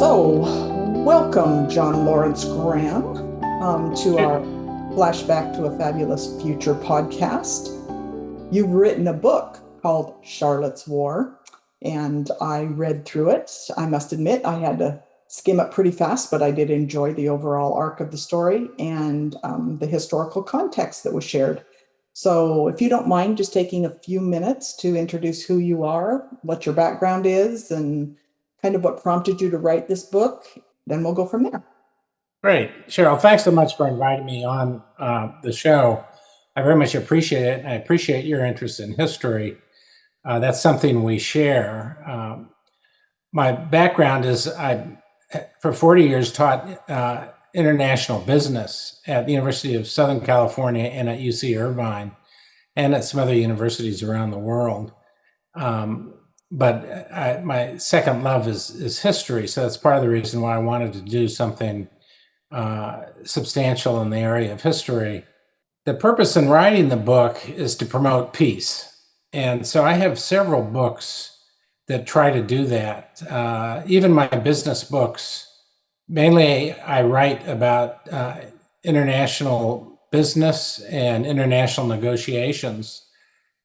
Welcome, John Lawrence Graham, to our Flashback to a Fabulous Future podcast. You've written a book called Charlotte's War, and I read through it. I must admit, I had to skim it pretty fast, but I did enjoy the overall arc of the story and the historical context that was shared. So if you don't mind just taking a few minutes to introduce who you are, what your background is, and kind of what prompted you to write this book, then we'll go from there. Great. Cheryl, thanks so much for inviting me on the show. I very much appreciate it, and I appreciate your interest in history. That's something we share. My background is I, for 40 years, taught international business at the University of Southern California and at UC Irvine, and at some other universities around the world. But my second love is history, so that's part of the reason why I wanted to do something substantial in the area of history. The purpose in writing the book is to promote peace, and so I have several books that try to do that. Even my business books, mainly I write about international business and international negotiations.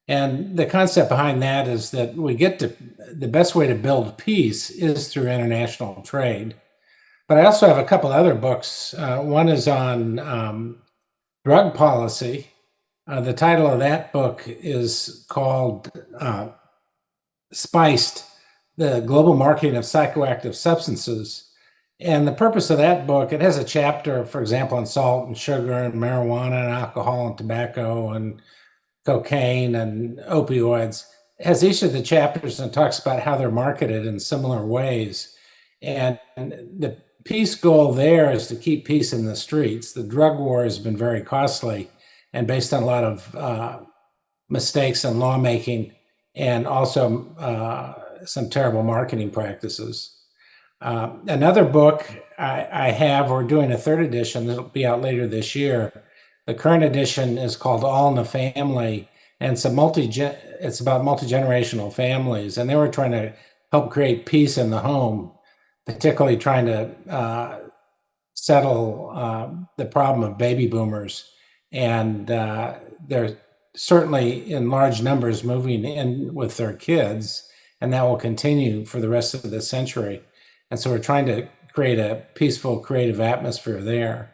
And the concept behind that is that the best way to build peace is through international trade. But I also have a couple other books. One is on drug policy. The title of that book is called Spiced, the Global Marketing of Psychoactive Substances. And the purpose of that book, it has a chapter, for example, on salt and sugar and marijuana and alcohol and tobacco and cocaine and opioids. It has each of the chapters and talks about how they're marketed in similar ways. And the peace goal there is to keep peace in the streets. The drug war has been very costly and based on a lot of mistakes in lawmaking and also some terrible marketing practices. Another book I have, we're doing a third edition that'll be out later this year. The current edition is called All in the Family, and it's about multi-generational families, and they were trying to help create peace in the home, particularly trying to settle the problem of baby boomers. And they're certainly in large numbers moving in with their kids, and that will continue for the rest of the century. And so we're trying to create a peaceful, creative atmosphere there.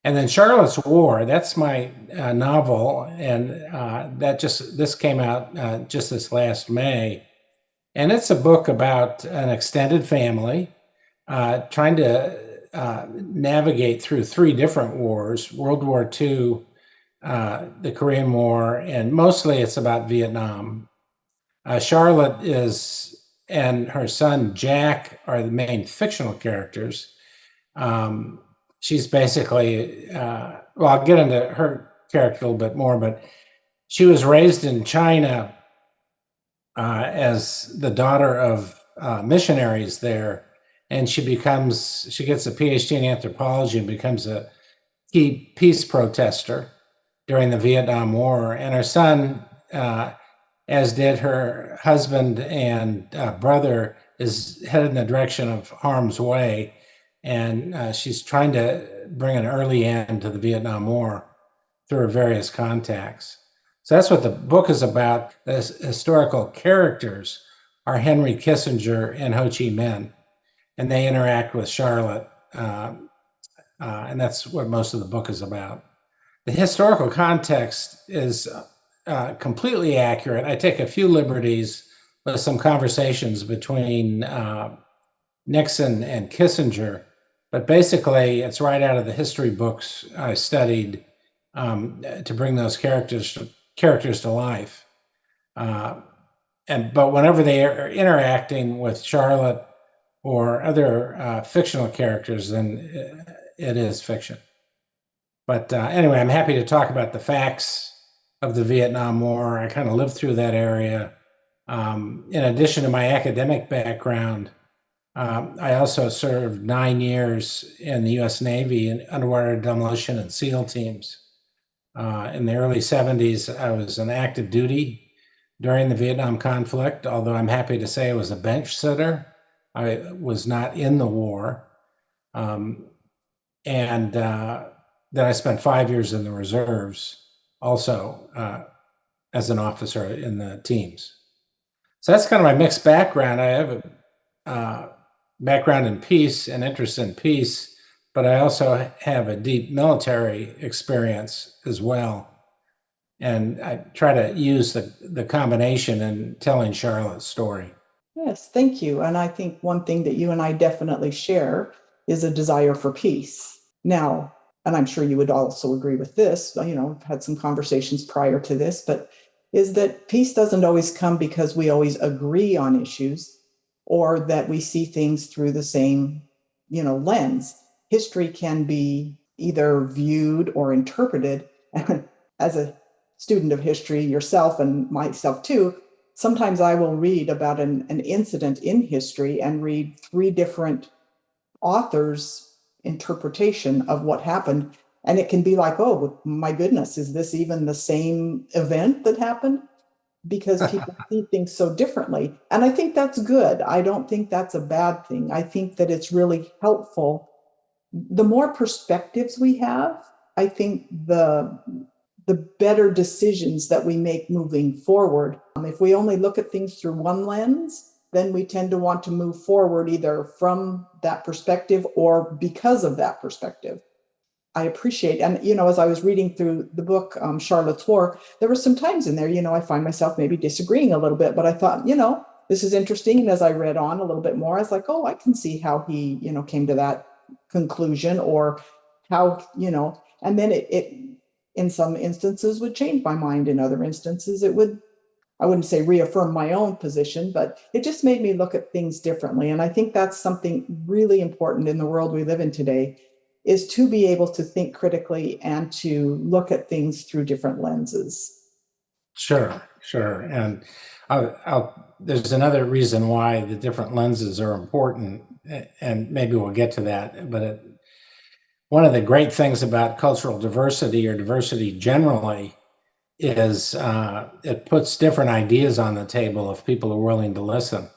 And then Charlotte's War, that's my novel, and this came out just this last May. And it's a book about an extended family trying to navigate through three different wars: World War II, the Korean War, and mostly it's about Vietnam. Charlotte and her son Jack are the main fictional characters. She's basically, I'll get into her character a little bit more, but she was raised in China as the daughter of missionaries there, and she gets a PhD in anthropology and becomes a key peace protester during the Vietnam War. And her son, as did her husband and brother, is headed in the direction of harm's way. And she's trying to bring an early end to the Vietnam War through her various contacts. So that's what the book is about. The historical characters are Henry Kissinger and Ho Chi Minh, and they interact with Charlotte. And that's what most of the book is about. The historical context is completely accurate. I take a few liberties with some conversations between Nixon and Kissinger, but basically it's right out of the history books I studied to bring those characters to life. But whenever they are interacting with Charlotte or other fictional characters, then it is fiction. But anyway, I'm happy to talk about the facts of the Vietnam War. I kind of lived through that area. In addition to my academic background, I also served 9 years in the U.S. Navy in underwater demolition and SEAL teams. In the early 70s, I was on active duty during the Vietnam conflict, although I'm happy to say I was a bench sitter I was not in the war. And then I spent 5 years in the reserves, also as an officer in the teams. So that's kind of my mixed background. I have a background in peace and interest in peace, but I also have a deep military experience as well. And I try to use the combination in telling Charlotte's story. Yes, thank you. And I think one thing that you and I definitely share is a desire for peace. Now, and I'm sure you would also agree with this, I've had some conversations prior to this, but is that peace doesn't always come because we always agree on issues or that we see things through the same, lens. History can be either viewed or interpreted. As a student of history yourself and myself too, sometimes I will read about an incident in history and read three different authors' interpretation of what happened. And it can be like, oh my goodness, is this even the same event that happened? Because people see things so differently. And I think that's good. I don't think that's a bad thing. I think that it's really helpful. The more perspectives we have, I think the better decisions that we make moving forward. If we only look at things through one lens, then we tend to want to move forward either from that perspective or because of that perspective. I appreciate, and as I was reading through the book, Charlotte's War, there were some times in there, I find myself maybe disagreeing a little bit, but I thought, this is interesting. And as I read on a little bit more, I was like, oh, I can see how he, came to that conclusion, or how, and then it in some instances would change my mind. In other instances, it would, I wouldn't say reaffirm my own position, but it just made me look at things differently. And I think that's something really important in the world we live in today, is to be able to think critically and to look at things through different lenses. Sure, sure. And there's another reason why the different lenses are important, and maybe we'll get to that. But one of the great things about cultural diversity, or diversity generally, is it puts different ideas on the table if people are willing to listen.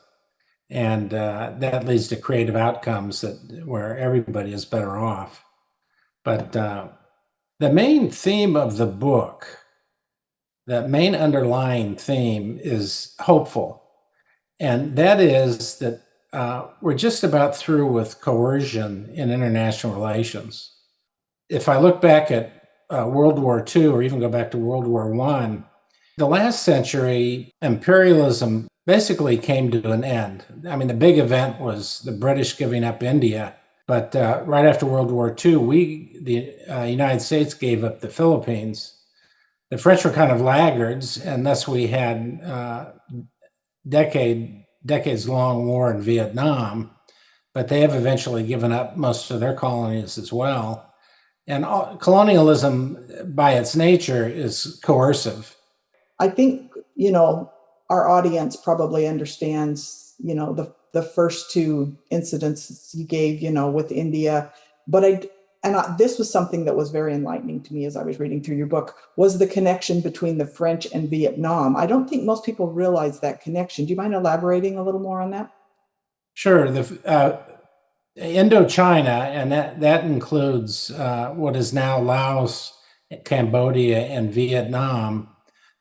And that leads to creative outcomes where everybody is better off. But the main theme of the book, the main underlying theme, is hopeful. And that is that we're just about through with coercion in international relations. If I look back at World War II, or even go back to World War I, the last century, imperialism basically came to an end. I mean, the big event was the British giving up India. But right after World War II, the United States gave up the Philippines. The French were kind of laggards, and thus we had decades-long war in Vietnam, but they have eventually given up most of their colonies as well. And colonialism, by its nature, is coercive. I think, our audience probably understands, the first two incidents you gave, with India. But this was something that was very enlightening to me as I was reading through your book, was the connection between the French and Vietnam. I don't think most people realize that connection. Do you mind elaborating a little more on that? Sure. The Indochina, and that includes what is now Laos, Cambodia, and Vietnam.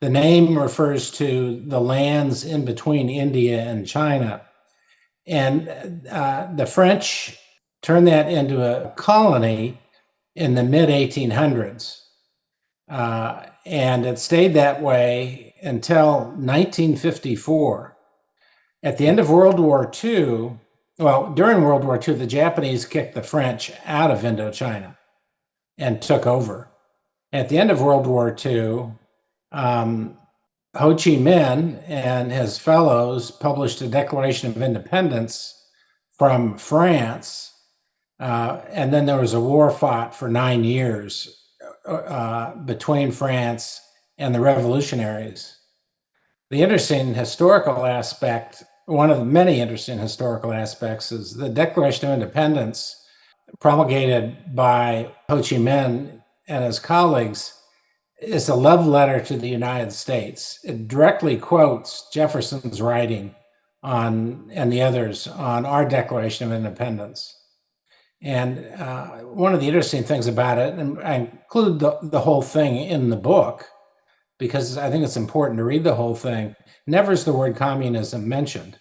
The name refers to the lands in between India and China. And the French turned that into a colony in the mid 1800s. And it stayed that way until 1954. At the end of World War II, well, during World War II, the Japanese kicked the French out of Indochina and took over. At the end of World War II, Ho Chi Minh and his fellows published a Declaration of Independence from France, and then there was a war fought for 9 years between France and the revolutionaries. The interesting historical aspect, one of the many interesting historical aspects, is the Declaration of Independence promulgated by Ho Chi Minh and his colleagues is a love letter to the United States. It directly quotes Jefferson's writing and the others on our Declaration of Independence. And one of the interesting things about it, and I include the whole thing in the book because I think it's important to read the whole thing, never is the word communism mentioned.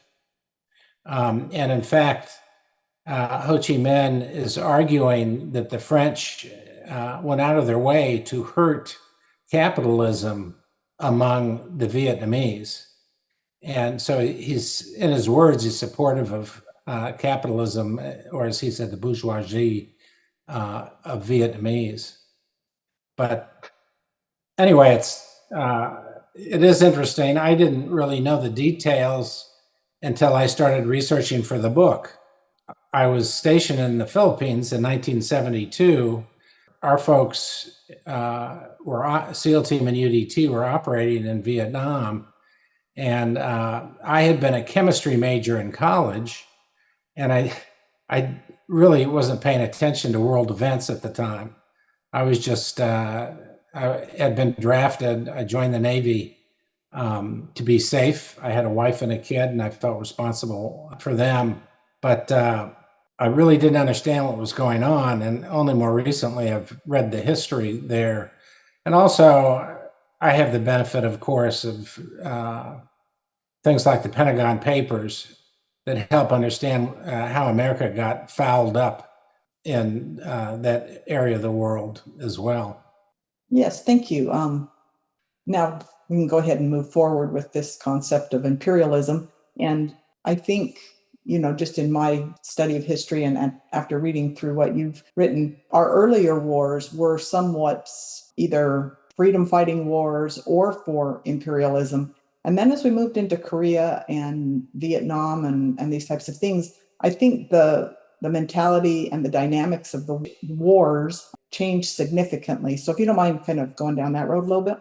And in fact, Ho Chi Minh is arguing that the French went out of their way to hurt capitalism among the Vietnamese. And so he's, in his words, he's supportive of capitalism, or as he said, the bourgeoisie of Vietnamese. But anyway, it is interesting. I didn't really know the details until I started researching for the book. I was stationed in the Philippines in 1972. Our folks SEAL Team and UDT were operating in Vietnam. And I had been a chemistry major in college, and I really wasn't paying attention to world events at the time. I was just, I had been drafted. I joined the Navy to be safe. I had a wife and a kid, and I felt responsible for them. But I really didn't understand what was going on. And only more recently, I've read the history there. And also, I have the benefit, of course, of things like the Pentagon Papers that help understand how America got fouled up in that area of the world as well. Yes, thank you. Now we can go ahead and move forward with this concept of imperialism. And I think, just in my study of history and after reading through what you've written, our earlier wars were somewhat either freedom fighting wars or for imperialism. And then as we moved into Korea and Vietnam and these types of things, I think the mentality and the dynamics of the wars changed significantly. So if you don't mind kind of going down that road a little bit.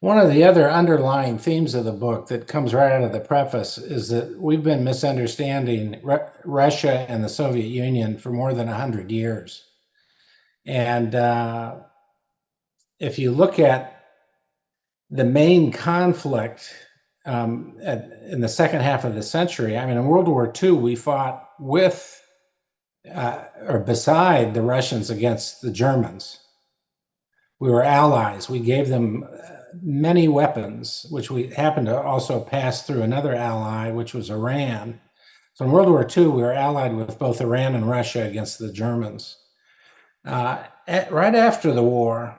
One of the other underlying themes of the book that comes right out of the preface is that we've been misunderstanding Russia and the Soviet Union for more than 100 years. And if you look at the main conflict in the second half of the century, I mean, in World War II, we fought with or beside the Russians against the Germans. We were allies. We gave them many weapons, which we happened to also pass through another ally, which was Iran. So in World War II, we were allied with both Iran and Russia against the Germans. Right after the war,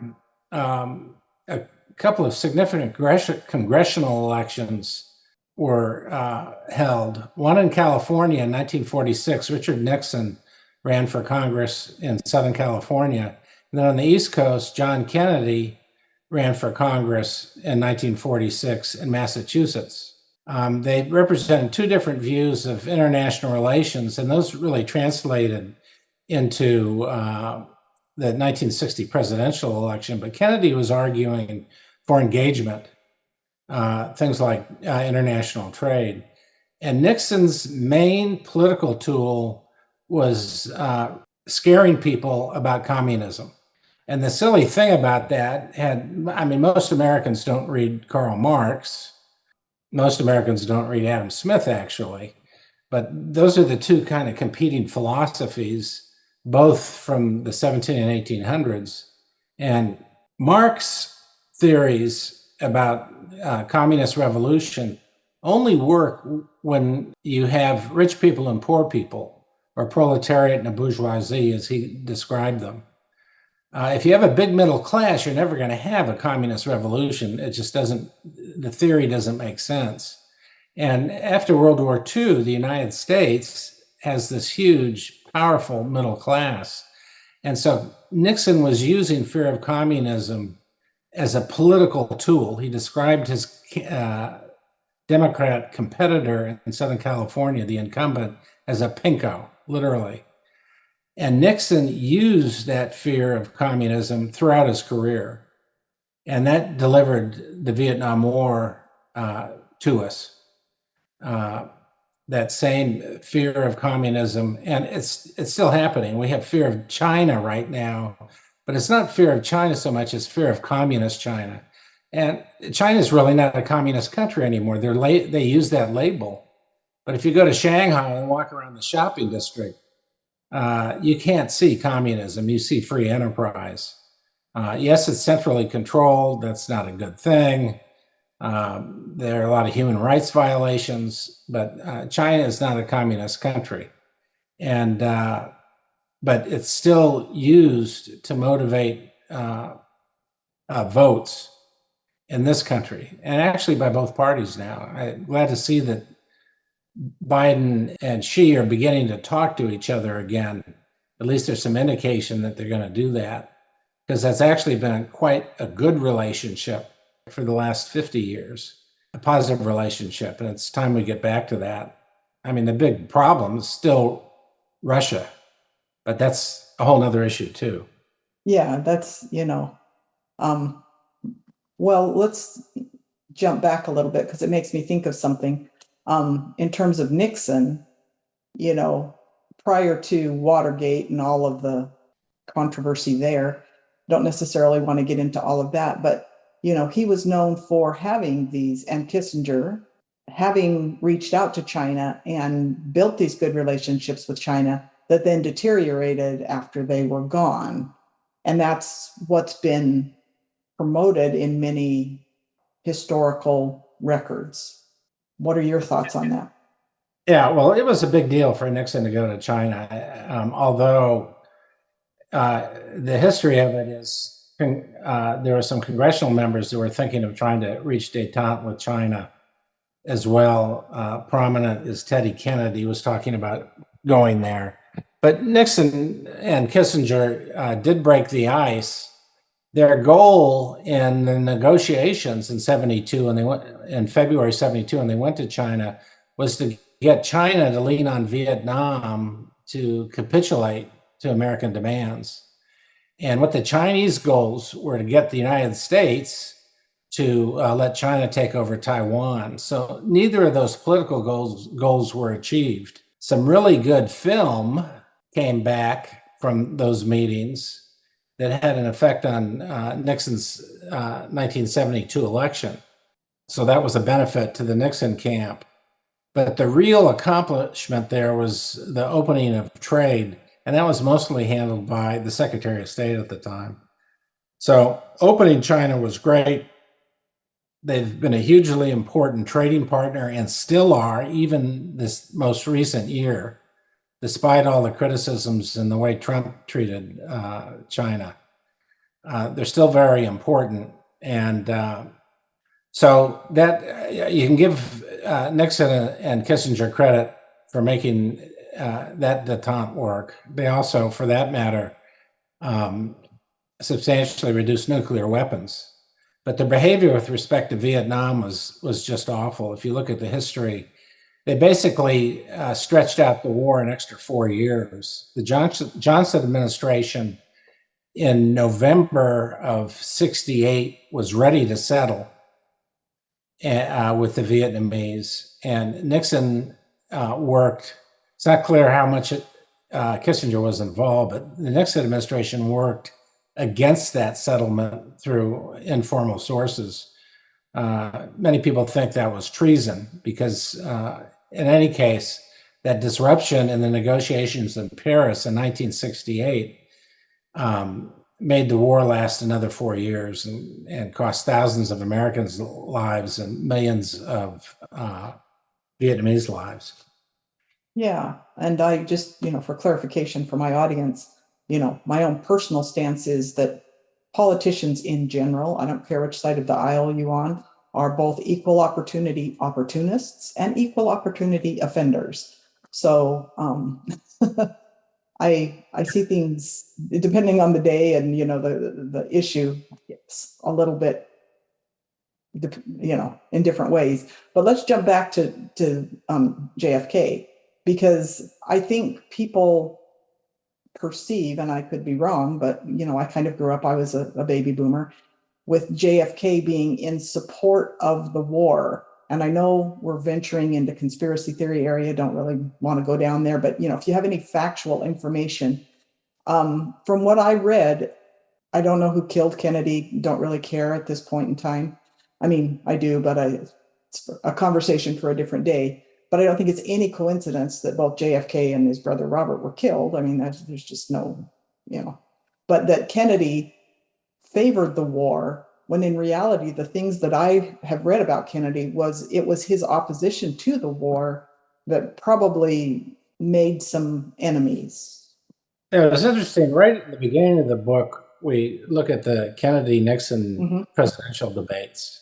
a couple of significant congressional elections were held. One in California in 1946, Richard Nixon ran for Congress in Southern California. And then on the East Coast, John Kennedy ran for Congress in 1946 in Massachusetts. They represented two different views of international relations, and those really translated into the 1960 presidential election. But Kennedy was arguing for engagement, things like international trade. And Nixon's main political tool was scaring people about communism. And the silly thing about that most Americans don't read Karl Marx. Most Americans don't read Adam Smith, actually. But those are the two kind of competing philosophies, both from the 17 and 1800s. And Marx theories about communist revolution only work when you have rich people and poor people, or proletariat and a bourgeoisie, as he described them. If you have a big middle class, you're never going to have a communist revolution. It just the theory doesn't make sense. And after World War II, the United States has this huge, powerful middle class. And so Nixon was using fear of communism as a political tool. He described his Democrat competitor in Southern California, the incumbent, as a pinko, literally. And Nixon used that fear of communism throughout his career. And that delivered the Vietnam War to us. That same fear of communism, and it's still happening. We have fear of China right now, but it's not fear of China so much as fear of communist China. And China is really not a communist country anymore. They use that label. But if you go to Shanghai and walk around the shopping district, you can't see communism. You see free enterprise. Yes, it's centrally controlled. That's not a good thing. There are a lot of human rights violations, but China is not a communist country. And but it's still used to motivate votes in this country, and actually by both parties now. I'm glad to see that Biden and Xi are beginning to talk to each other again. At least there's some indication that they're going to do that, because that's actually been quite a good relationship for the last 50 years, a positive relationship, and it's time we get back to that. I mean, the big problem is still Russia, but that's a whole nother issue too. Yeah, that's, well, let's jump back a little bit because it makes me think of something. In terms of Nixon, you know, prior to Watergate and all of the controversy there, don't necessarily want to get into all of that, but, he was known for having these, and Kissinger having reached out to China and built these good relationships with China that then deteriorated after they were gone. And that's what's been promoted in many historical records. What are your thoughts on that? Yeah, well, it was a big deal for Nixon to go to China, although the history of it is there were some congressional members who were thinking of trying to reach détente with China as well. Prominent is Teddy Kennedy was talking about going there. But Nixon and Kissinger did break the ice. Their goal in the negotiations in 72, and they went in February 72, and they went to China, was to get China to lean on Vietnam to capitulate to American demands. And what the Chinese goals were to get the United States to let China take over Taiwan. So neither of those political goals were achieved. Some really good film came back from those meetings that had an effect on Nixon's 1972 election. So that was a benefit to the Nixon camp. But the real accomplishment there was the opening of trade, and that was mostly handled by the Secretary of State at the time. So opening China was great. They've been a hugely important trading partner and still are, even this most recent year, despite all the criticisms and the way Trump treated China. They're still very important. And so that you can give Nixon and Kissinger credit for making that détente work. They also, for that matter, substantially reduced nuclear weapons. But their behavior with respect to Vietnam was just awful. If you look at the history, they basically stretched out the war an extra 4 years. The Johnson administration in November of 68 was ready to settle with the Vietnamese, and Nixon worked. It's not clear how much Kissinger was involved, but the Nixon administration worked against that settlement through informal sources. Many people think that was treason because, in any case, that disruption in the negotiations in Paris in 1968 made the war last another 4 years and cost thousands of Americans' lives and millions of Vietnamese lives. Yeah. And I just, for clarification for my audience, my own personal stance is that politicians in general, I don't care which side of the aisle you on, are both equal opportunity opportunists and equal opportunity offenders. So I see things depending on the day and the issue, it's a little bit in different ways. But let's jump back to JFK, because I think people perceive, and I could be wrong, but I kind of grew up, I was a baby boomer, with JFK being in support of the war. And I know we're venturing into conspiracy theory area, don't really want to go down there, but if you have any factual information, from what I read, I don't know who killed Kennedy, don't really care at this point in time. I mean, I do, but it's a conversation for a different day. but I don't think it's any coincidence that both JFK and his brother Robert were killed. I mean, there's just no, but that Kennedy favored the war, when in reality, the things that I have read about Kennedy it was his opposition to the war that probably made some enemies. Yeah, it was interesting. Right at the beginning of the book, we look at the Kennedy-Nixon presidential debates.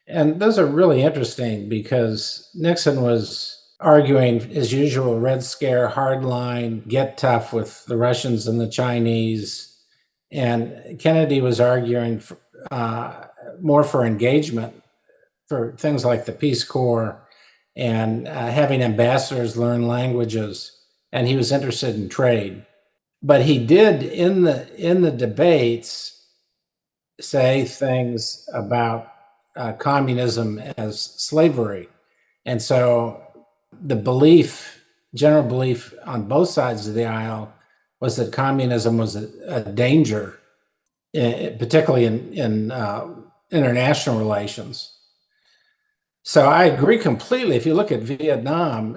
And those are really interesting because Nixon was arguing his usual Red Scare, hardline, get tough with the Russians and the Chinese. And Kennedy was arguing more for engagement, for things like the Peace Corps and having ambassadors learn languages. And he was interested in trade. But he did in the debates say things about communism as slavery. And so the general belief on both sides of the aisle was that communism was a danger, particularly in international relations. So I agree completely. If you look at Vietnam,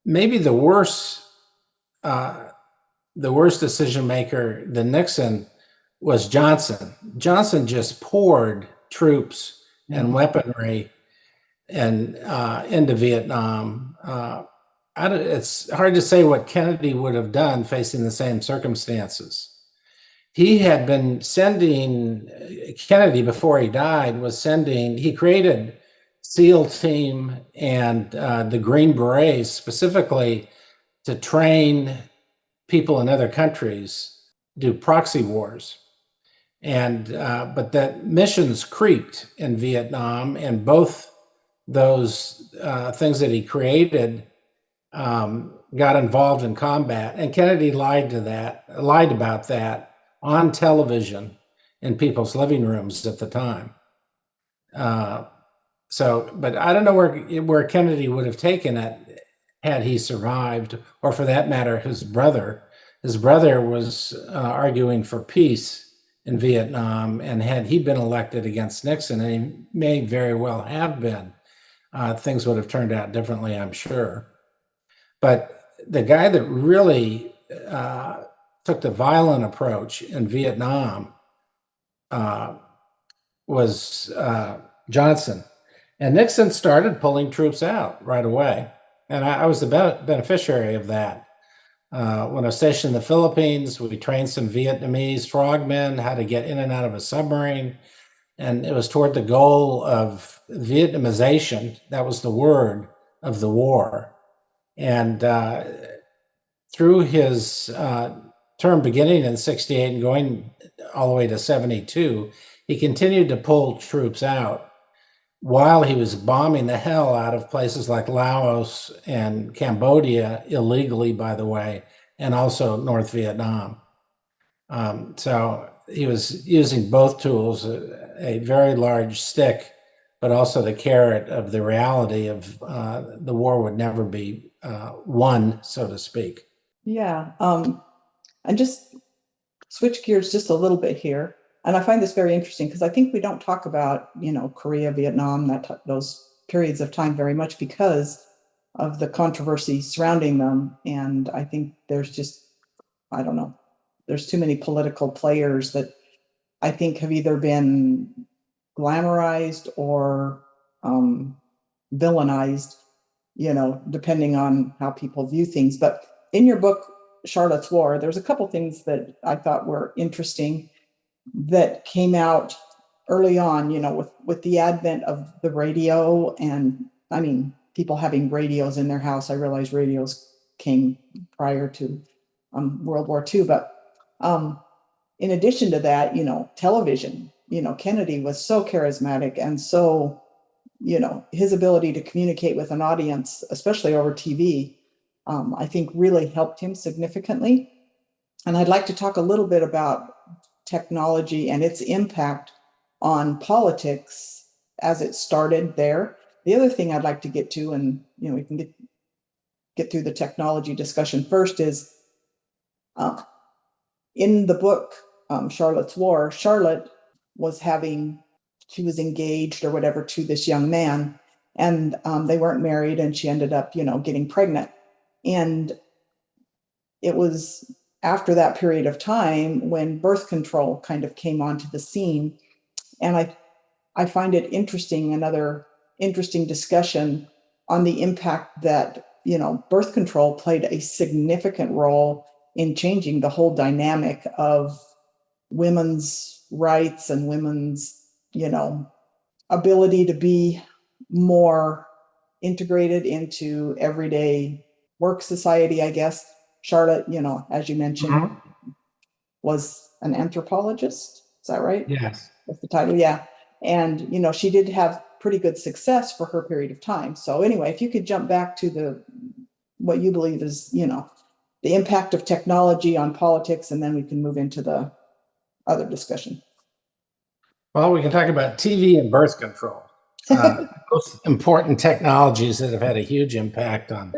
maybe the worst decision maker than Nixon was Johnson. Johnson just poured troops and weaponry and into Vietnam. It's hard to say what Kennedy would have done facing the same circumstances. He had been sending, Kennedy before he died he created SEAL Team and the Green Berets specifically to train people in other countries, do proxy wars. And but that missions creeped in Vietnam, and both those things that he created got involved in combat. And Kennedy lied about that on television in people's living rooms at the time. But I don't know where Kennedy would have taken it had he survived, or for that matter, his brother. His brother was arguing for peace in Vietnam, and had he been elected against Nixon, and he may very well have been, things would have turned out differently, I'm sure. But the guy that really took the violent approach in Vietnam was Johnson. And Nixon started pulling troops out right away. And I was the beneficiary of that. When I was stationed in the Philippines, we trained some Vietnamese frogmen how to get in and out of a submarine. And it was toward the goal of Vietnamization. That was the word of the war. And through his term beginning in 68 and going all the way to 72, he continued to pull troops out while he was bombing the hell out of places like Laos and Cambodia, illegally, by the way, and also North Vietnam. So he was using both tools, a very large stick, but also the carrot of the reality of the war would never be won, so to speak. Yeah. And just switch gears just a little bit here. And I find this very interesting because I think we don't talk about, Korea, Vietnam, those periods of time very much because of the controversy surrounding them. And I think I don't know, there's too many political players that I think have either been glamorized or villainized, depending on how people view things. But in your book, Charlotte's War, there's a couple things that I thought were interesting that came out early on, with the advent of the radio. And I mean, people having radios in their house. I realize radios came prior to World War II, but in addition to that, television, Kennedy was so charismatic, and so, his ability to communicate with an audience, especially over TV, I think really helped him significantly. And I'd like to talk a little bit about technology and its impact on politics as it started there. The other thing I'd like to get to, and we can get through the technology discussion first, is in the book Charlotte's War, Charlotte she was engaged or whatever to this young man, and they weren't married, and she ended up, getting pregnant. And it was after that period of time when birth control kind of came onto the scene. And I find it interesting, another interesting discussion on the impact that, birth control played a significant role in changing the whole dynamic of women's rights and women's, ability to be more integrated into everyday work society, I guess. Charlotte, as you mentioned, Mhm. was an anthropologist. Is that right? Yes. That's the title. Yeah. And, she did have pretty good success for her period of time. So anyway, if you could jump back to what you believe is, the impact of technology on politics, and then we can move into the other discussion. Well, we can talk about TV and birth control. Both important technologies that have had a huge impact on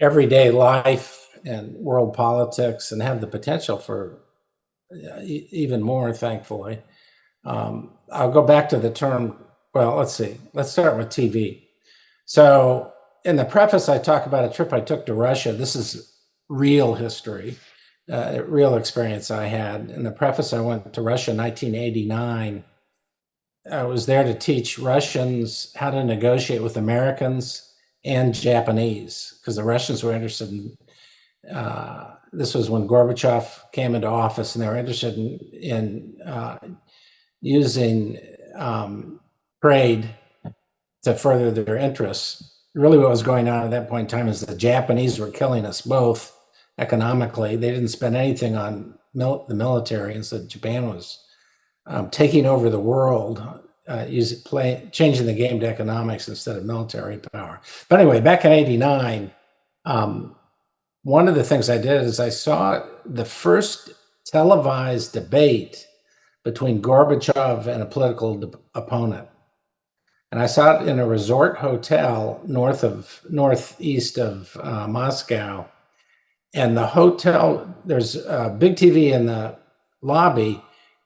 everyday life and world politics and have the potential for even more, thankfully. I'll go back to the term. Well, let's see. Let's start with TV. So, in the preface, I talk about a trip I took to Russia. This is real history, real experience I had. In the preface, I went to Russia in 1989. I was there to teach Russians how to negotiate with Americans and Japanese, because the Russians were interested in. This was when Gorbachev came into office, and they were interested in using trade to further their interests. Really, what was going on at that point in time is the Japanese were killing us both economically. They didn't spend anything on the military, and so Japan was taking over the world, changing the game to economics instead of military power. But anyway, back in '89, one of the things I did is I saw the first televised debate between Gorbachev and a political opponent. And I saw it in a resort hotel northeast of Moscow. And the hotel, there's a big TV in the lobby,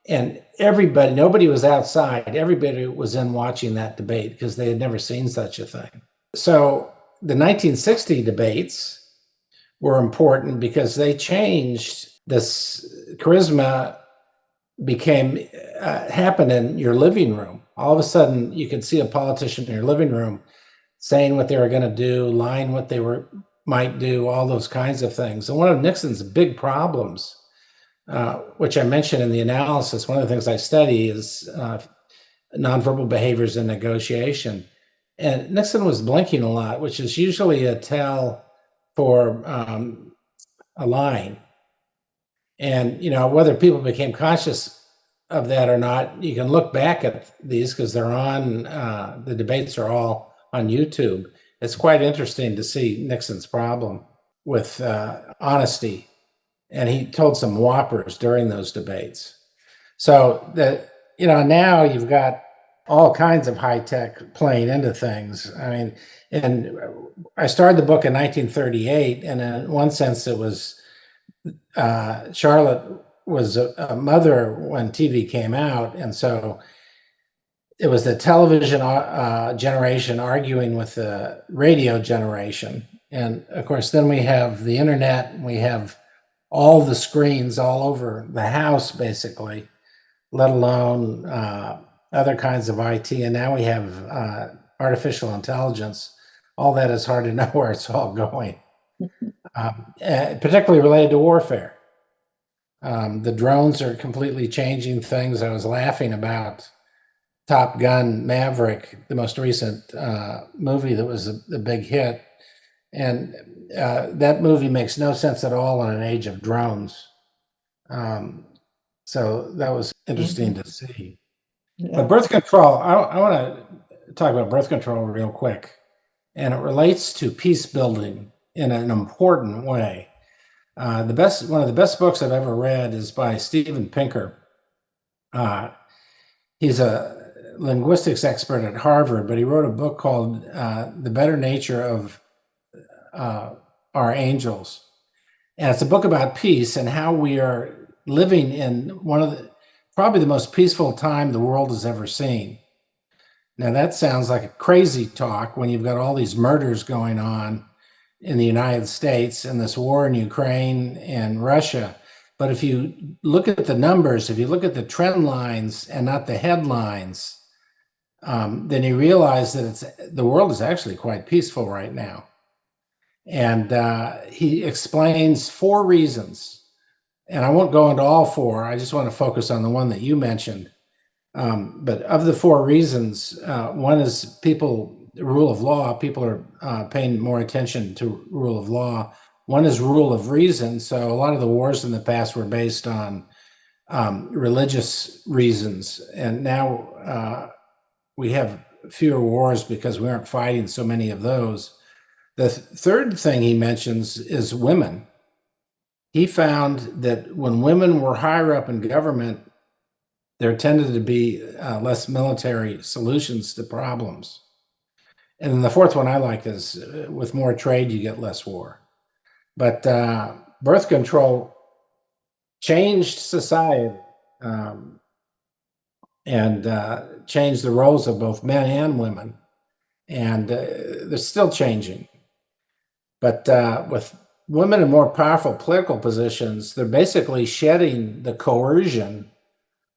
and nobody was outside. Everybody was in watching that debate because they had never seen such a thing. So the 1960 debates were important because they changed this. Charisma became happen in your living room. All of a sudden, you could see a politician in your living room saying what they were going to do, lying what they might do, all those kinds of things. And one of Nixon's big problems, which I mentioned in the analysis, one of the things I study is nonverbal behaviors in negotiation. And Nixon was blinking a lot, which is usually a tell for a lying. And, whether people became conscious of that or not, you can look back at these because they're on, the debates are all on YouTube. It's quite interesting to see Nixon's problem with honesty. And he told some whoppers during those debates. So that, now you've got all kinds of high tech playing into things. I mean, and I started the book in 1938, and in one sense, it was Charlotte was a mother when TV came out, and so it was the television generation arguing with the radio generation. And of course, then we have the internet, and we have all the screens all over the house, basically, let alone other kinds of IT. And now we have artificial intelligence. All that is hard to know where it's all going, particularly related to warfare. The drones are completely changing things. I was laughing about Top Gun Maverick, the most recent movie that was a big hit. And that movie makes no sense at all in an age of drones. So that was interesting to see. Yeah. But birth control, I want to talk about birth control real quick. And it relates to peace building in an important way. One of the best books I've ever read is by Steven Pinker. He's a linguistics expert at Harvard, but he wrote a book called The Better Nature of Our Angels. And it's a book about peace and how we are living in probably the most peaceful time the world has ever seen. Now, that sounds like a crazy talk when you've got all these murders going on in the United States and this war in Ukraine and Russia. But if you look at the numbers, if you look at the trend lines and not the headlines, then you realize that the world is actually quite peaceful right now. And he explains 4 reasons. And I won't go into all 4. I just want to focus on the one that you mentioned. But of the 4 reasons, one is rule of law. People are paying more attention to rule of law. One is rule of reason. So a lot of the wars in the past were based on religious reasons. And now we have fewer wars because we aren't fighting so many of those. The third thing he mentions is women. He found that when women were higher up in government, there tended to be less military solutions to problems. And then the fourth one I like is with more trade, you get less war. But birth control changed society and changed the roles of both men and women. And they're still changing. But with women in more powerful political positions, they're basically shedding the coercion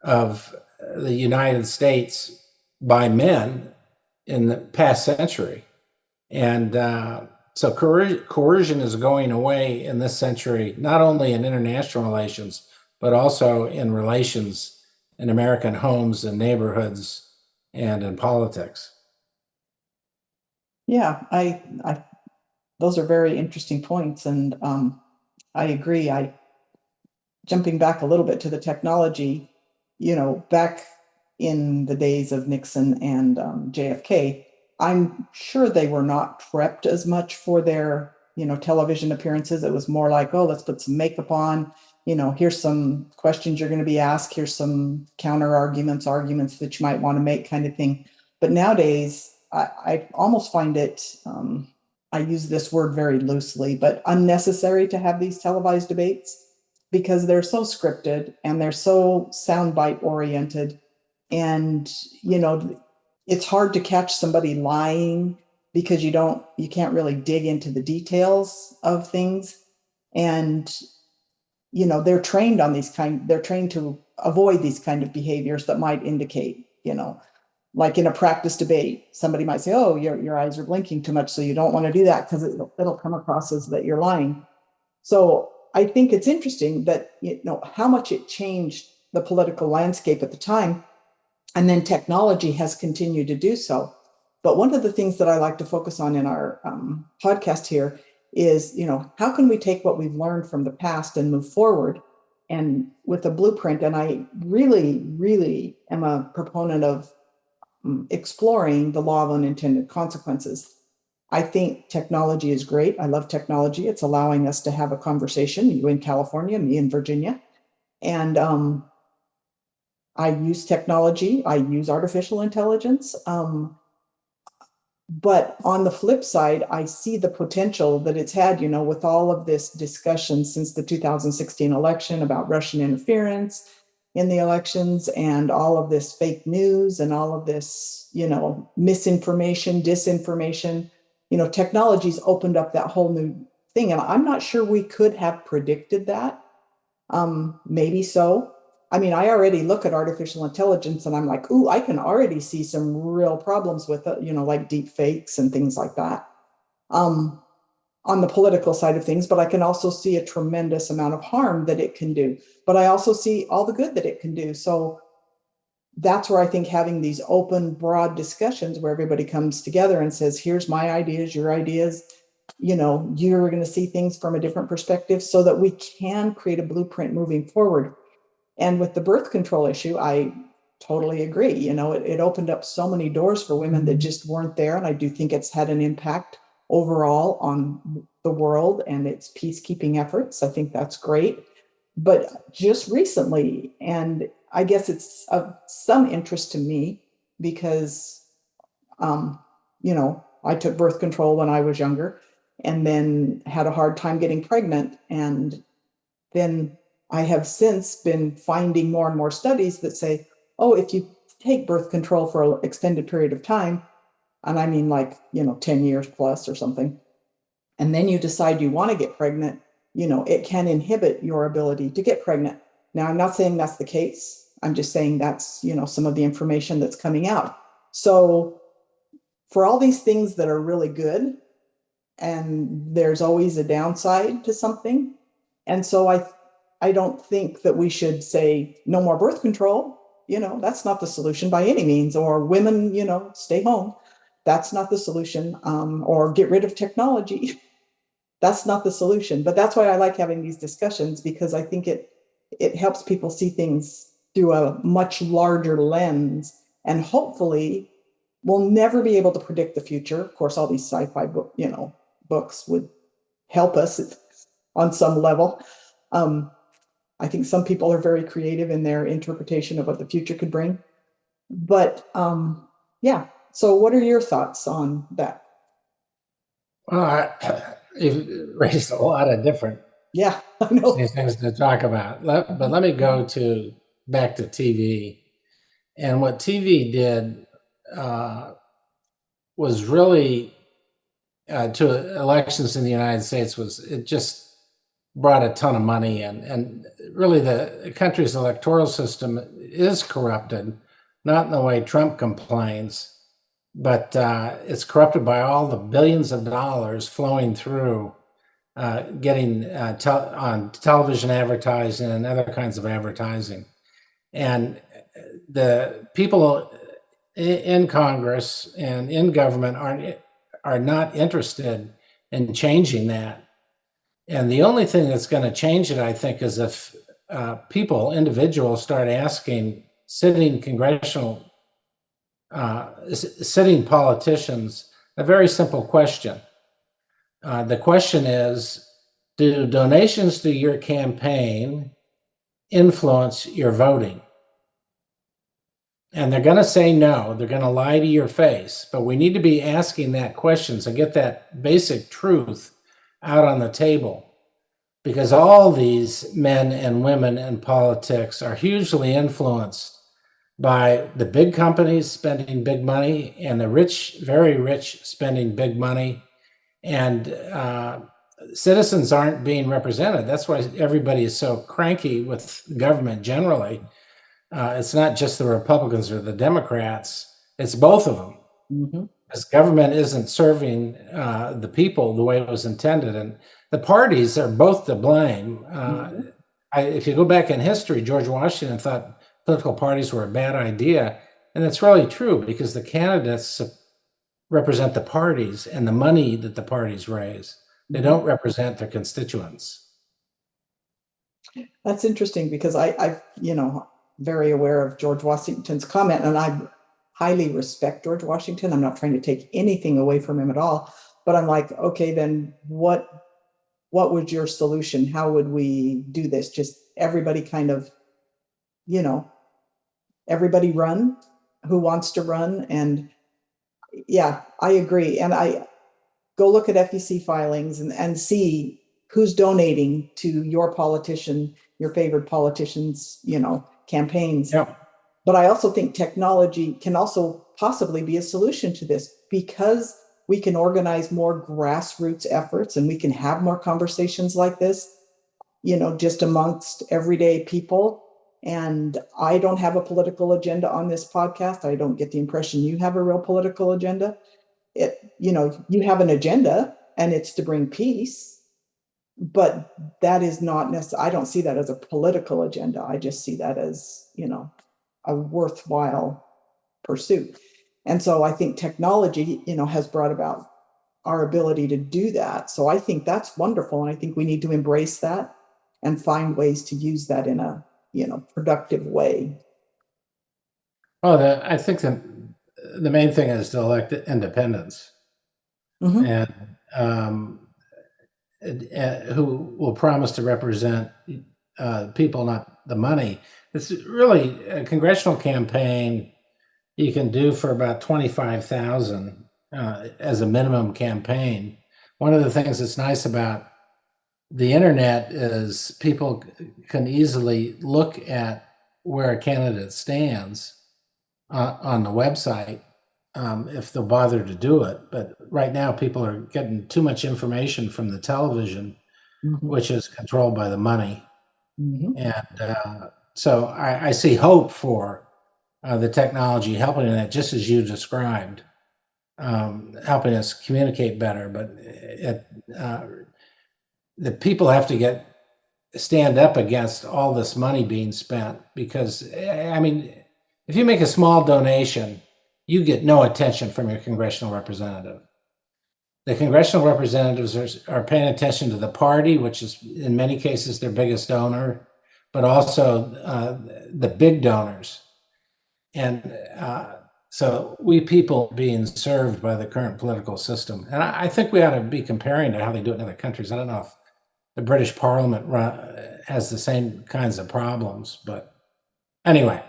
of the United States by men in the past century. And so coercion is going away in this century, not only in international relations, but also in relations in American homes and neighborhoods and in politics. Yeah, I those are very interesting points, and I agree. Jumping back a little bit to the technology, back in the days of Nixon and JFK, I'm sure they were not prepped as much for their, television appearances. It was more like, oh, let's put some makeup on. Here's some questions you're going to be asked. Here's some counter arguments that you might want to make, kind of thing. But nowadays, I almost find it, I use this word very loosely, but unnecessary to have these televised debates because they're so scripted and they're so soundbite oriented. And, it's hard to catch somebody lying because you can't really dig into the details of things. And, they're trained to avoid these kind of behaviors that might indicate, like in a practice debate, somebody might say, oh, your eyes are blinking too much. So you don't want to do that because it'll come across as that you're lying. So I think it's interesting that, how much it changed the political landscape at the time. And then technology has continued to do so. But one of the things that I like to focus on in our podcast here is, how can we take what we've learned from the past and move forward and with a blueprint? And I really, really am a proponent of exploring the law of unintended consequences. I think technology is great. I love technology. It's allowing us to have a conversation, you in California, me in Virginia. And I use technology. I use artificial intelligence. But on the flip side, I see the potential that it's had, with all of this discussion since the 2016 election about Russian interference in the elections and all of this fake news and all of this, misinformation, disinformation. Technology's opened up that whole new thing. And I'm not sure we could have predicted that. Maybe so. I mean, I already look at artificial intelligence and I'm like, ooh, I can already see some real problems with it, like deep fakes and things like that. On the political side of things, but I can also see a tremendous amount of harm that it can do. But I also see all the good that it can do. So that's where I think having these open, broad discussions where everybody comes together and says, here's my ideas, your ideas, you're going to see things from a different perspective so that we can create a blueprint moving forward. And with the birth control issue, I totally agree. It opened up so many doors for women that just weren't there. And I do think it's had an impact overall on the world and its peacekeeping efforts. I think that's great. But just recently, and I guess it's of some interest to me because, I took birth control when I was younger and then had a hard time getting pregnant. And then I have since been finding more and more studies that say, oh, if you take birth control for an extended period of time, and I mean like, 10 years plus or something, and then you decide you want to get pregnant, it can inhibit your ability to get pregnant. Now, I'm not saying that's the case. I'm just saying that's, some of the information that's coming out. So for all these things that are really good, and there's always a downside to something. And so I don't think that we should say no more birth control. That's not the solution by any means. Or women, stay home. That's not the solution. Or get rid of technology. That's not the solution. But that's why I like having these discussions, because I think it helps people see things through a much larger lens. And hopefully we'll never be able to predict the future. Of course, all these sci-fi books would help us on some level. I think some people are very creative in their interpretation of what the future could bring. But yeah, so what are your thoughts on that? Well, you've raised a lot of different Yeah, I know. things to talk about. But let me go back to TV. And what TV did was really to elections in the United States was it just brought a ton of money in. And really the country's electoral system is corrupted, not in the way Trump complains, but it's corrupted by all the billions of dollars flowing through getting on television advertising and other kinds of advertising. And the people in Congress and in government are not interested in changing that. And the only thing that's going to change it, I think, is if individuals start asking sitting politicians a very simple question. The question is, do donations to your campaign influence your voting? And they're going to say no. They're going to lie to your face. But we need to be asking that question to get that basic truth out on the table. Because all these men and women in politics are hugely influenced by the big companies spending big money and the rich, very rich, spending big money. And citizens aren't being represented. That's why everybody is so cranky with government generally. It's not just the Republicans or the Democrats, it's both of them. Mm-hmm. Because government isn't serving the people the way it was intended. And the parties are both to blame. If you go back in history, George Washington thought political parties were a bad idea. And that's really true, because the candidates represent the parties and the money that the parties raise. They don't represent their constituents. That's interesting, because I very aware of George Washington's comment, and I highly respect George Washington. I'm not trying to take anything away from him at all, but I'm like, okay, then what was your solution? How would we do this? Just everybody kind of, everybody run who wants to run. And yeah, I agree. And I go look at FEC filings and see who's donating to your politician, your favorite politicians, campaigns. Yep. But I also think technology can also possibly be a solution to this, because we can organize more grassroots efforts and we can have more conversations like this, just amongst everyday people. And I don't have a political agenda on this podcast. I don't get the impression you have a real political agenda. You have an agenda, and it's to bring peace, but that is not necessarily, I don't see that as a political agenda. I just see that as, a worthwhile pursuit. And so I think technology, has brought about our ability to do that. So I think that's wonderful. And I think we need to embrace that and find ways to use that in a, productive way. Well, I think the main thing is to elect independents. Mm-hmm. And who will promise to represent people, not the money. It's really a congressional campaign you can do for about $25,000 as a minimum campaign. One of the things that's nice about the internet is people can easily look at where a candidate stands on the website, if they'll bother to do it. But right now, people are getting too much information from the television, Mhm. which is controlled by the money. Mhm. And so I see hope for the technology helping in that, just as you described, helping us communicate better. But uh, the people have to stand up against all this money being spent, because I mean, if you make a small donation, you get no attention from your congressional representative. The congressional representatives are paying attention to the party, which is in many cases their biggest donor, but also the big donors. And so we people being served by the current political system. And I think we ought to be comparing to how they do it in other countries. I don't know if the British Parliament has the same kinds of problems, but anyway,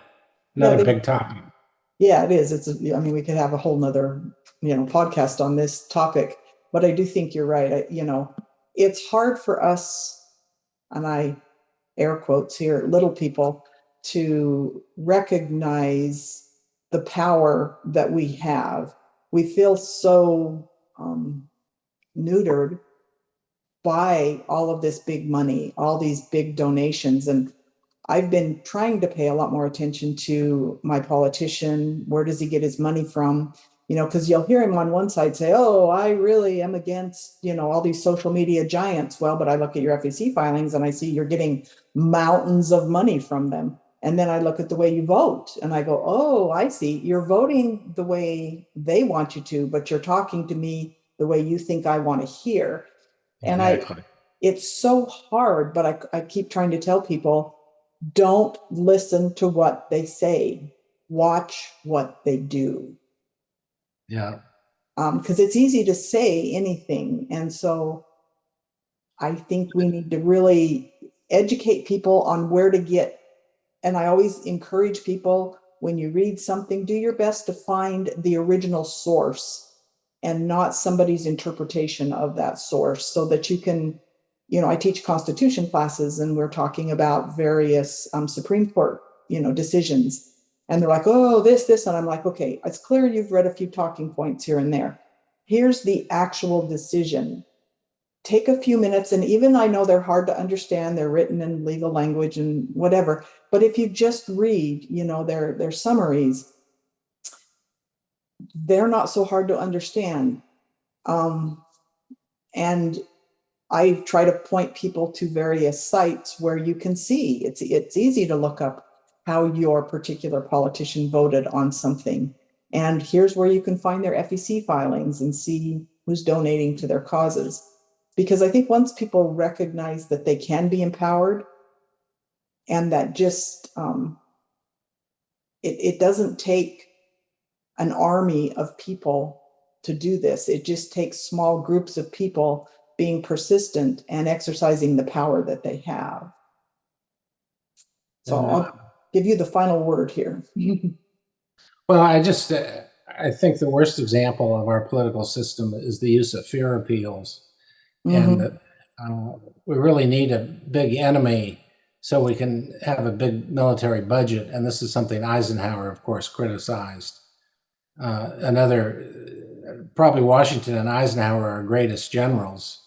Yeah, another big topic. yeah, it is. I mean, we could have a whole nother, podcast on this topic, but I do think you're right. It's hard for us, and I air quotes here, little people, to recognize the power that we have. We feel so neutered by all of this big money, all these big donations. And I've been trying to pay a lot more attention to my politician. Where does he get his money from? Because you'll hear him on one side say, "Oh, I really am against, all these social media giants." Well, but I look at your FEC filings and I see you're getting mountains of money from them. And then I look at the way you vote and I go, "Oh, I see. You're voting the way they want you to, but you're talking to me the way you think I want to hear." And Exactly. it's so hard, but I keep trying to tell people, don't listen to what they say, watch what they do. Yeah. Because it's easy to say anything. And so I think we need to really educate people on where to get. And I always encourage people, when you read something, do your best to find the original source and not somebody's interpretation of that source, so that you can, I teach constitution classes and we're talking about various Supreme Court, decisions. And they're like, "Oh, this. And I'm like, "Okay, it's clear you've read a few talking points here and there. Here's the actual decision. Take a few minutes." And even I know they're hard to understand, they're written in legal language and whatever, but if you just read, their summaries, they're not so hard to understand. And I try to point people to various sites where you can see it's easy to look up how your particular politician voted on something. And here's where you can find their FEC filings and see who's donating to their causes. Because I think once people recognize that they can be empowered, and that just it doesn't take an army of people to do this. It just takes small groups of people being persistent and exercising the power that they have. So And I'll give you the final word here. well, I think the worst example of our political system is the use of fear appeals, and Mm-hmm. that we really need a big enemy so we can have a big military budget. And this is something Eisenhower, of course, criticized. Probably Washington and Eisenhower are greatest generals,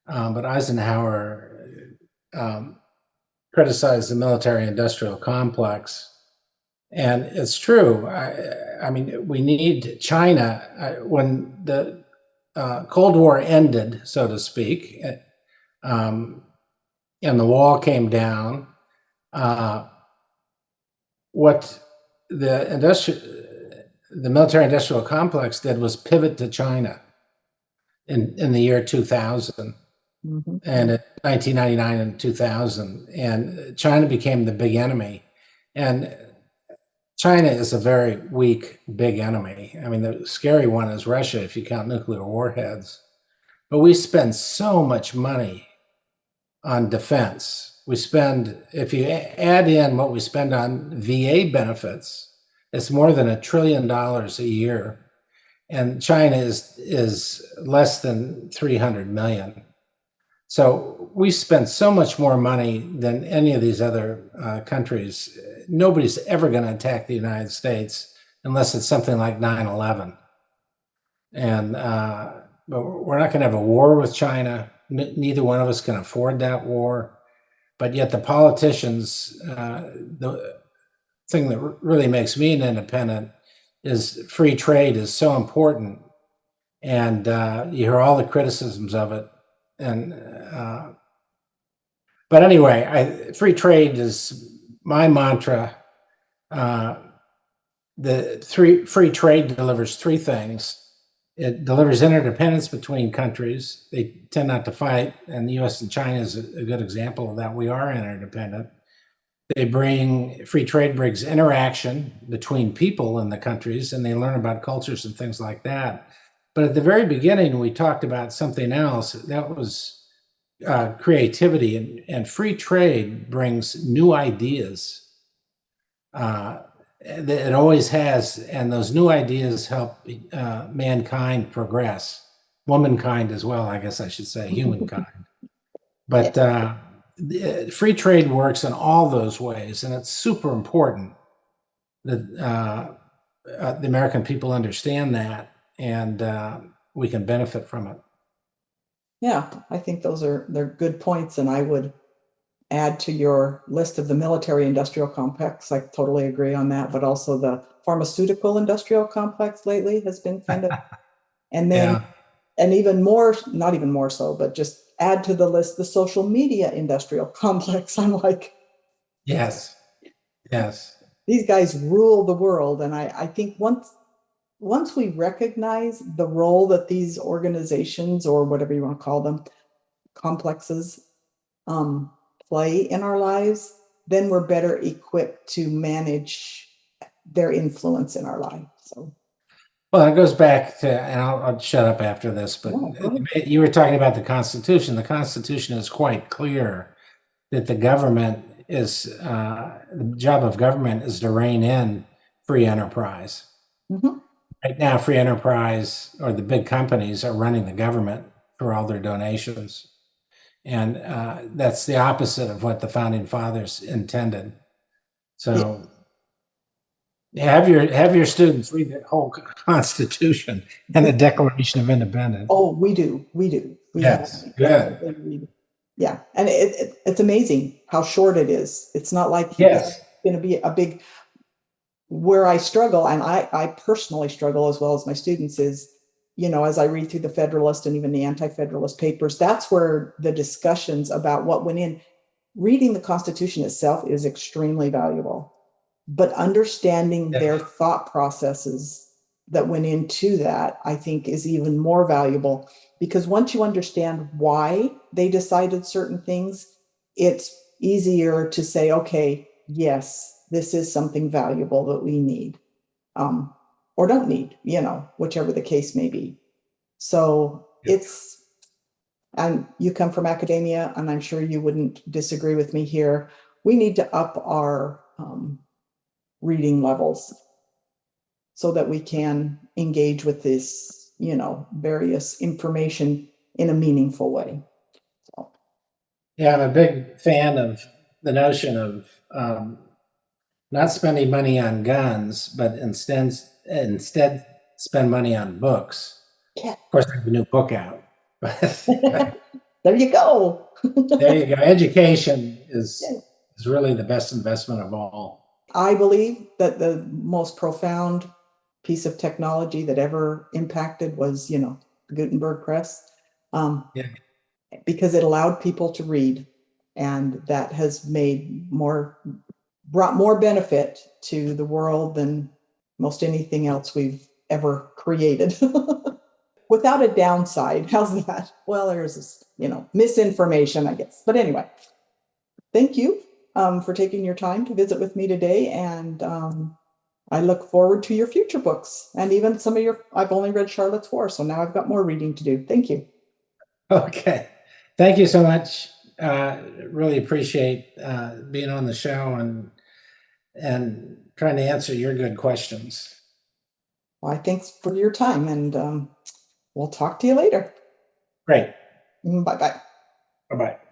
but Eisenhower um, criticized the military-industrial complex. And it's true. I mean, we need China. When the Cold War ended, so to speak, um, and the wall came down, what the military-industrial complex did was pivot to China in the year 2000, Mm-hmm. and in 1999 and 2000, and China became the big enemy. And China is a very weak, big enemy. I mean, the scary one is Russia, if you count nuclear warheads. But we spend so much money on defense. If you add in what we spend on VA benefits, it's more than $1 trillion a year. And China is less than 300 million. So we spend so much more money than any of these other countries. Nobody's ever going to attack the United States unless it's something like 9/11. And but we're not going to have a war with China. Neither one of us can afford that war. But yet the politicians, the thing that really makes me an independent is free trade is so important. And you hear all the criticisms of it. And but anyway, free trade is my mantra. The free trade delivers three things. It delivers interdependence between countries. They tend not to fight, and the U.S. and China is a good example of that. We are interdependent. Free trade brings interaction between people in the countries, and they learn about cultures and things like that. But at the very beginning, we talked about something else. That was creativity, and free trade brings new ideas. It always has, and those new ideas help mankind progress, womankind as well, I guess I should say, humankind. But free trade works in all those ways, and it's super important that the American people understand that, and we can benefit from it. Yeah, I think they're good points, and I would add to your list of the military industrial complex. I totally agree on that, but also the pharmaceutical industrial complex lately has been kind of, and then, Yeah. and even more, not even more so, but just add to the list the social media industrial complex. I'm like, Yes. these guys rule the world. And I think once we recognize the role that these organizations, or whatever you want to call them, complexes, play in our lives, then we're better equipped to manage their influence in our life. So, Well, it goes back to, and I'll shut up after this, but yeah, you were talking about the Constitution. The Constitution is quite clear that the job of government is to rein in free enterprise. mm-hmm. Right now, free enterprise or the big companies are running the government for all their donations. And that's the opposite of what the founding fathers intended. So have your students read the whole Constitution and the Declaration of Independence. Oh, we do. We Yes, good. Yeah, and it's amazing how short it is. It's not like it's Yes, going to be a big. Where I struggle, and I personally struggle as well as my students, is, as I read through the Federalist and even the Anti-Federalist papers, that's where the discussions about what went in. Reading the Constitution itself is extremely valuable, but understanding their thought processes that went into that, I think, is even more valuable, because once you understand why they decided certain things, it's easier to say, okay, yes, this is something valuable that we need, or don't need, whichever the case may be. So and you come from academia, and I'm sure you wouldn't disagree with me here. We need to up our reading levels so that we can engage with this, various information in a meaningful way. So, yeah, I'm a big fan of the notion of not spending money on guns, but instead spend money on books. yeah. Of course, I have a new book out. There you go. There you go. Education is really the best investment of all. I believe that the most profound piece of technology that ever impacted was, the Gutenberg press, Yeah. because it allowed people to read, and that has brought more benefit to the world than most anything else we've ever created. Without a downside. How's that? Well, there's this, misinformation, I guess. But anyway, thank you for taking your time to visit with me today. And I look forward to your future books, and even some of I've only read Charlotte's War, so now I've got more reading to do. Thank you. Okay. Thank you so much. Really appreciate being on the show and trying to answer your good questions. Well, thanks for your time, and we'll talk to you later. Great. Bye-bye. Bye-bye.